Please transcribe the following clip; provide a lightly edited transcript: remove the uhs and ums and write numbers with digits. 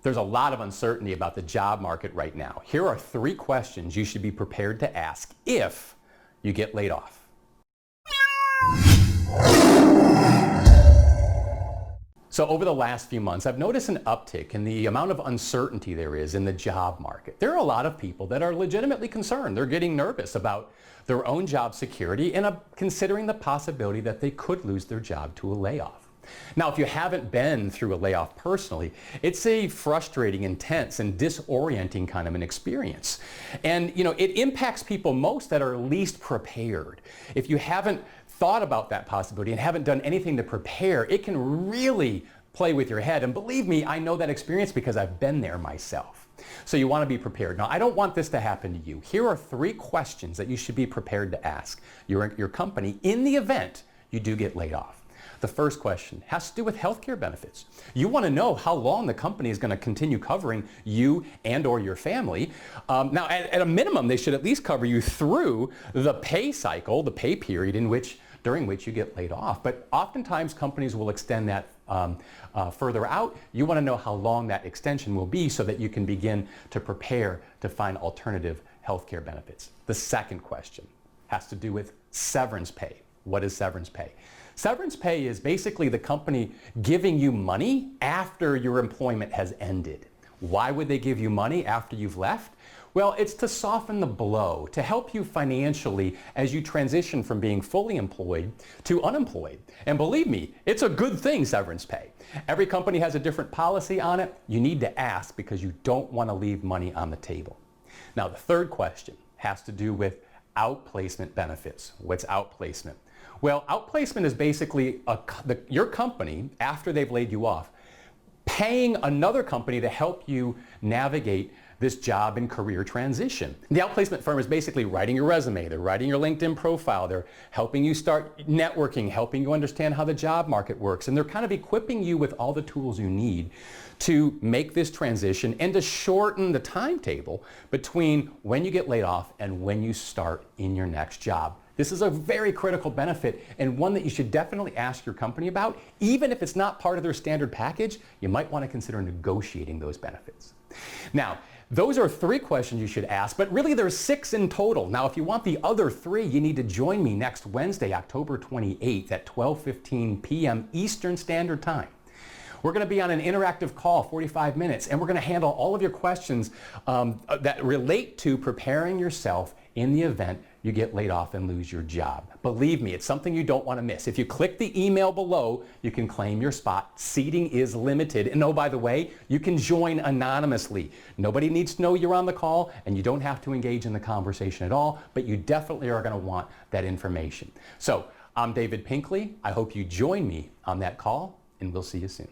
There's a lot of uncertainty about the job market right now. Here are 3 questions you should be prepared to ask if you get laid off. So over the last few months, I've noticed an uptick in the amount of uncertainty there is in the job market. There are a lot of people that are legitimately concerned. They're getting nervous about their own job security and considering the possibility that they could lose their job to a layoff. Now, if you haven't been through a layoff personally, it's a frustrating, intense, and disorienting kind of an experience. And, it impacts people most that are least prepared. If you haven't thought about that possibility and haven't done anything to prepare, it can really play with your head. And believe me, I know that experience because I've been there myself. So you want to be prepared. Now, I don't want this to happen to you. Here are 3 questions that you should be prepared to ask your company in the event you do get laid off. The first question has to do with healthcare benefits. You want to know how long the company is going to continue covering you and or your family. Now, at a minimum, they should at least cover you through the pay cycle, the pay period during which you get laid off. But oftentimes, companies will extend that further out. You want to know how long that extension will be so that you can begin to prepare to find alternative healthcare benefits. The second question has to do with severance pay. What is severance pay? Severance pay is basically the company giving you money after your employment has ended. Why would they give you money after you've left? Well, it's to soften the blow, to help you financially as you transition from being fully employed to unemployed. And believe me, it's a good thing, severance pay. Every company has a different policy on it. You need to ask because you don't want to leave money on the table. Now, the third question has to do with outplacement benefits. What's outplacement? Well, outplacement is basically your company, after they've laid you off, paying another company to help you navigate this job and career transition. The outplacement firm is basically writing your resume, they're writing your LinkedIn profile, they're helping you start networking, helping you understand how the job market works, and they're kind of equipping you with all the tools you need to make this transition and to shorten the timetable between when you get laid off and when you start in your next job. This is a very critical benefit and one that you should definitely ask your company about. Even if it's not part of their standard package, you might want to consider negotiating those benefits. Now, those are 3 questions you should ask, but really there's 6 in total. Now, if you want the other 3, you need to join me next Wednesday, October 28th at 12:15 p.m. Eastern Standard Time. We're going to be on an interactive call, 45 minutes, and we're going to handle all of your questions that relate to preparing yourself in the event you get laid off and lose your job. Believe me, it's something you don't want to miss. If you click the email below, you can claim your spot. Seating is limited. And oh, by the way, you can join anonymously. Nobody needs to know you're on the call, and you don't have to engage in the conversation at all, but you definitely are going to want that information. So I'm David Pinkley. I hope you join me on that call, and we'll see you soon.